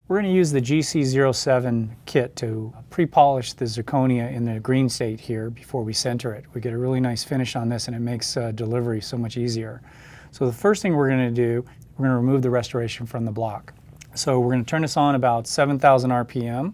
We're going to use the GC07 kit to pre-polish the zirconia in the green state here before we sinter it. We get a really nice finish on this and it makes delivery so much easier. So the first thing we're going to do, we're going to remove the restoration from the block. So we're going to turn this on about 7,000 RPM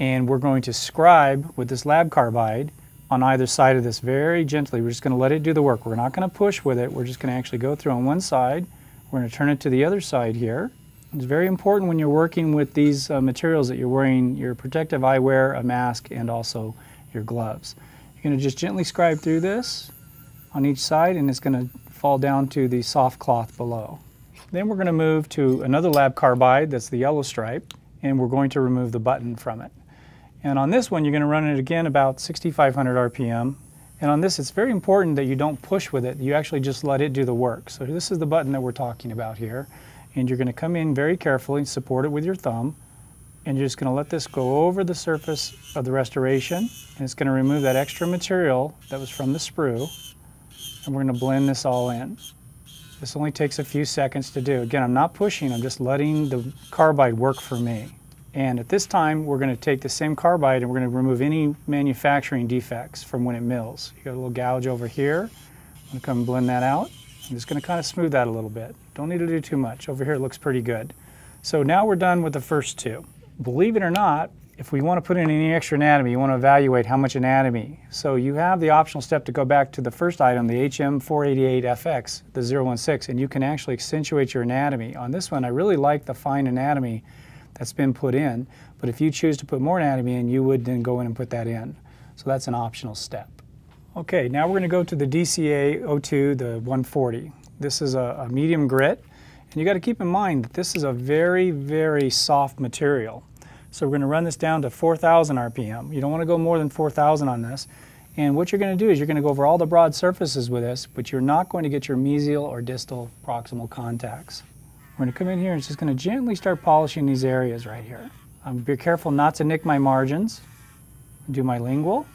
and we're going to scribe with this lab carbide on either side of this very gently. We're just going to let it do the work. We're not going to push with it. We're just going to actually go through on one side. We're going to turn it to the other side here. It's very important when you're working with these materials that you're wearing your protective eyewear, a mask, and also your gloves. You're going to just gently scribe through this on each side and it's going to fall down to the soft cloth below. Then we're going to move to another lab carbide, that's the yellow stripe, and we're going to remove the button from it. And on this one you're going to run it again about 6,500 RPM. And on this it's very important that you don't push with it, you actually just let it do the work. So this is the button that we're talking about here. And you're going to come in very carefully and support it with your thumb. And you're just going to let this go over the surface of the restoration. And it's going to remove that extra material that was from the sprue. And we're going to blend this all in. This only takes a few seconds to do. Again, I'm not pushing, I'm just letting the carbide work for me. And at this time, we're going to take the same carbide and we're going to remove any manufacturing defects from when it mills. You got a little gouge over here. I'm going to come and blend that out. I'm just going to kind of smooth that a little bit. Don't need to do too much. Over here it looks pretty good. So now we're done with the first two. Believe it or not, if we want to put in any extra anatomy, you want to evaluate how much anatomy. So you have the optional step to go back to the first item, the HM488FX, the 016, and you can actually accentuate your anatomy. On this one, I really like the fine anatomy that's been put in, but if you choose to put more anatomy in, you would then go in and put that in. So that's an optional step. Okay, now we're going to go to the DCA02, the 140. This is a medium grit, and you got to keep in mind that this is a very, very soft material. So we're going to run this down to 4,000 RPM. You don't want to go more than 4,000 on this. And what you're going to do is you're going to go over all the broad surfaces with this, but you're not going to get your mesial or distal proximal contacts. We're going to come in here and it's just going to gently start polishing these areas right here. Be careful not to nick my margins. Do my lingual.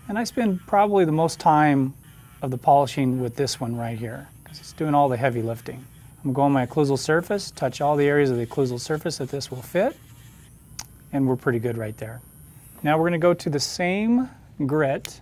And I spend probably the most time of the polishing with this one right here, because it's doing all the heavy lifting. I'm going to my occlusal surface, touch all the areas of the occlusal surface that this will fit, and we're pretty good right there. Now we're going to go to the same grit,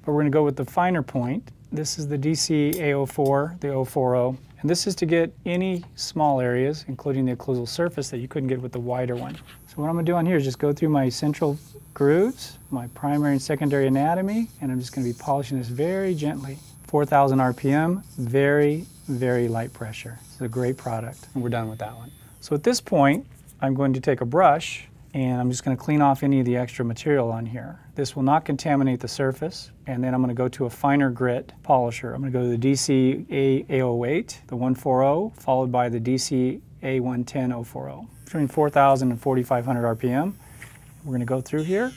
but we're going to go with the finer point. This is the DCA04, the 040, and this is to get any small areas, including the occlusal surface, that you couldn't get with the wider one. So what I'm going to do on here is just go through my central grooves, my primary and secondary anatomy, and I'm just going to be polishing this very gently. 4,000 RPM, very, very light pressure. It's a great product, and we're done with that one. So at this point, I'm going to take a brush, and I'm just going to clean off any of the extra material on here. This will not contaminate the surface, and then I'm going to go to a finer grit polisher. I'm going to go to the DCA08, the 140, followed by the DCA110 040. Between 4,000 and 4,500 RPM. We're going to go through here,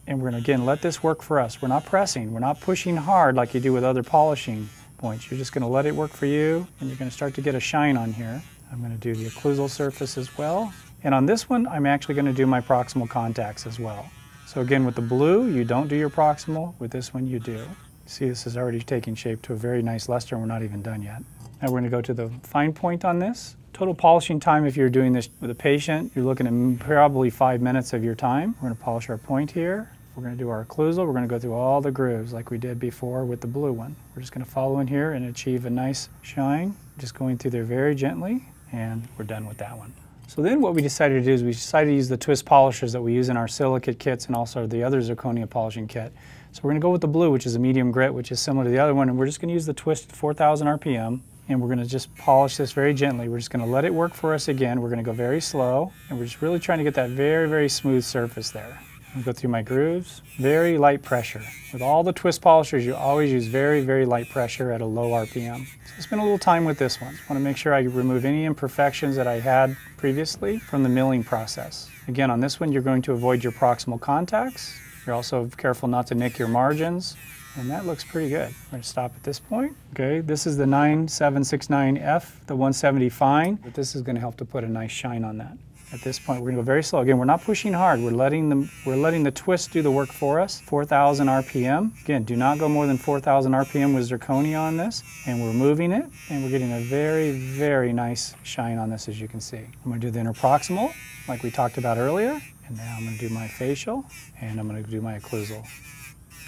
and we're going to, again, let this work for us. We're not pressing. We're not pushing hard like you do with other polishing points. You're just going to let it work for you, and you're going to start to get a shine on here. I'm going to do the occlusal surface as well. And on this one, I'm actually going to do my proximal contacts as well. So again, with the blue, you don't do your proximal. With this one, you do. See, this is already taking shape to a very nice luster, and we're not even done yet. Now we're going to go to the fine point on this. Total polishing time, if you're doing this with a patient, you're looking at probably 5 minutes of your time. We're going to polish our point here. We're going to do our occlusal. We're going to go through all the grooves like we did before with the blue one. We're just going to follow in here and achieve a nice shine. Just going through there very gently, and we're done with that one. So then what we decided to do is we decided to use the twist polishers that we use in our silicate kits and also the other zirconia polishing kit. So we're going to go with the blue, which is a medium grit, which is similar to the other one, and we're just going to use the twist 4,000 RPM. And we're going to just polish this very gently. We're just going to let it work for us again. We're going to go very slow, and we're just really trying to get that very, very smooth surface there. I'll go through my grooves. Very light pressure. With all the twist polishers, you always use very, very light pressure at a low RPM. So spend a little time with this one. I want to make sure I remove any imperfections that I had previously from the milling process. Again, on this one, you're going to avoid your proximal contacts. You're also careful not to nick your margins. And that looks pretty good. We're going to stop at this point. Okay, this is the 9769F, the 170 fine, but this is going to help to put a nice shine on that. At this point, we're going to go very slow. Again, we're not pushing hard. We're letting the twist do the work for us. 4,000 RPM. Again, do not go more than 4,000 RPM with zirconia on this. And we're moving it, and we're getting a very, very nice shine on this, as you can see. I'm going to do the interproximal, like we talked about earlier. And now I'm going to do my facial, and I'm going to do my occlusal.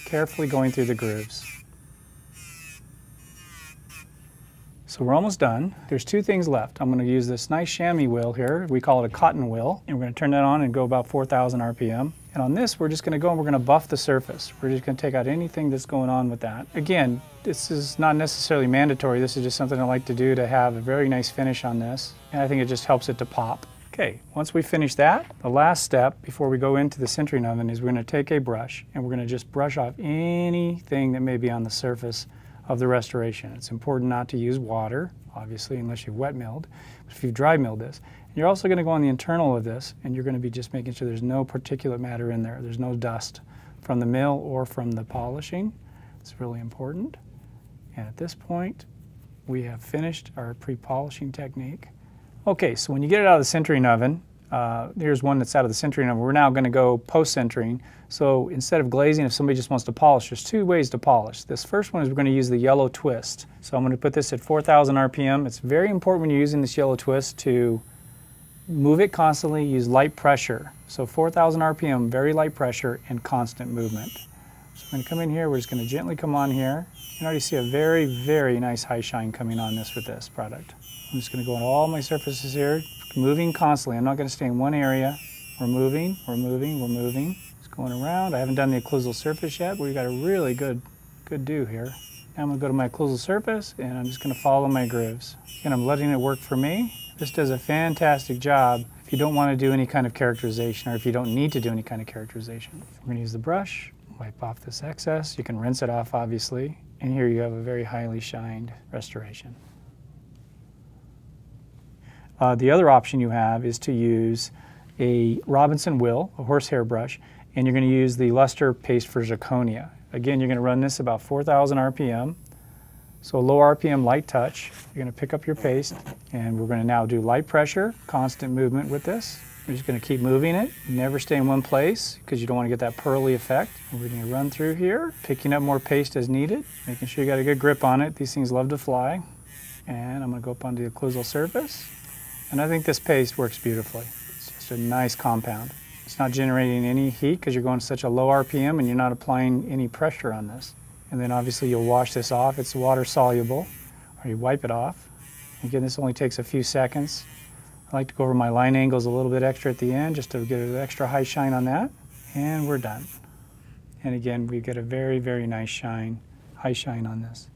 Carefully going through the grooves. So we're almost done. There's two things left. I'm going to use this nice chamois wheel here. We call it a cotton wheel. And we're going to turn that on and go about 4,000 RPM. And on this, we're just going to go and we're going to buff the surface. We're just going to take out anything that's going on with that. Again, this is not necessarily mandatory. This is just something I like to do to have a very nice finish on this. And I think it just helps it to pop. Okay, once we finish that, the last step before we go into the sintering oven is we're going to take a brush and we're going to just brush off anything that may be on the surface of the restoration. It's important not to use water, obviously, unless you've wet milled. But if you've dry milled this, you're also going to go on the internal of this, and you're going to be just making sure there's no particulate matter in there. There's no dust from the mill or from the polishing. It's really important. And at this point, we have finished our pre-polishing technique. Okay, so when you get it out of the sintering oven, here's one that's out of the sintering oven. We're now going to go post-sintering. So instead of glazing, if somebody just wants to polish, there's two ways to polish. This first one is we're going to use the yellow twist. So I'm going to put this at 4,000 RPM. It's very important when you're using this yellow twist to move it constantly, use light pressure. So 4,000 RPM, very light pressure and constant movement. So I'm going to come in here, we're just going to gently come on here. You can already see a very, very nice high shine coming on this with this product. I'm just going to go on all my surfaces here, moving constantly. I'm not going to stay in one area. We're moving, we're moving, we're moving. Just going around. I haven't done the occlusal surface yet, but we've got a really good do here. Now I'm going to go to my occlusal surface, and I'm just going to follow my grooves. Again, I'm letting it work for me. This does a fantastic job if you don't want to do any kind of characterization, or if you don't need to do any kind of characterization. We're going to use the brush, wipe off this excess. You can rinse it off, obviously. And here you have a very highly shined restoration. The other option you have is to use a Robinson wheel, a horsehair brush, and you're going to use the luster paste for zirconia. Again, you're going to run this about 4,000 RPM. So low RPM, light touch. You're going to pick up your paste, and we're going to now do light pressure, constant movement with this. We're just going to keep moving it, never stay in one place because you don't want to get that pearly effect. And we're going to run through here, picking up more paste as needed, making sure you got a good grip on it. These things love to fly. And I'm going to go up onto the occlusal surface. And I think this paste works beautifully. It's just a nice compound. It's not generating any heat because you're going to such a low RPM and you're not applying any pressure on this. And then obviously you'll wash this off. It's water soluble, or you wipe it off. Again, this only takes a few seconds. I like to go over my line angles a little bit extra at the end just to get an extra high shine on that. And we're done. And again, we get a very, very nice shine, high shine on this.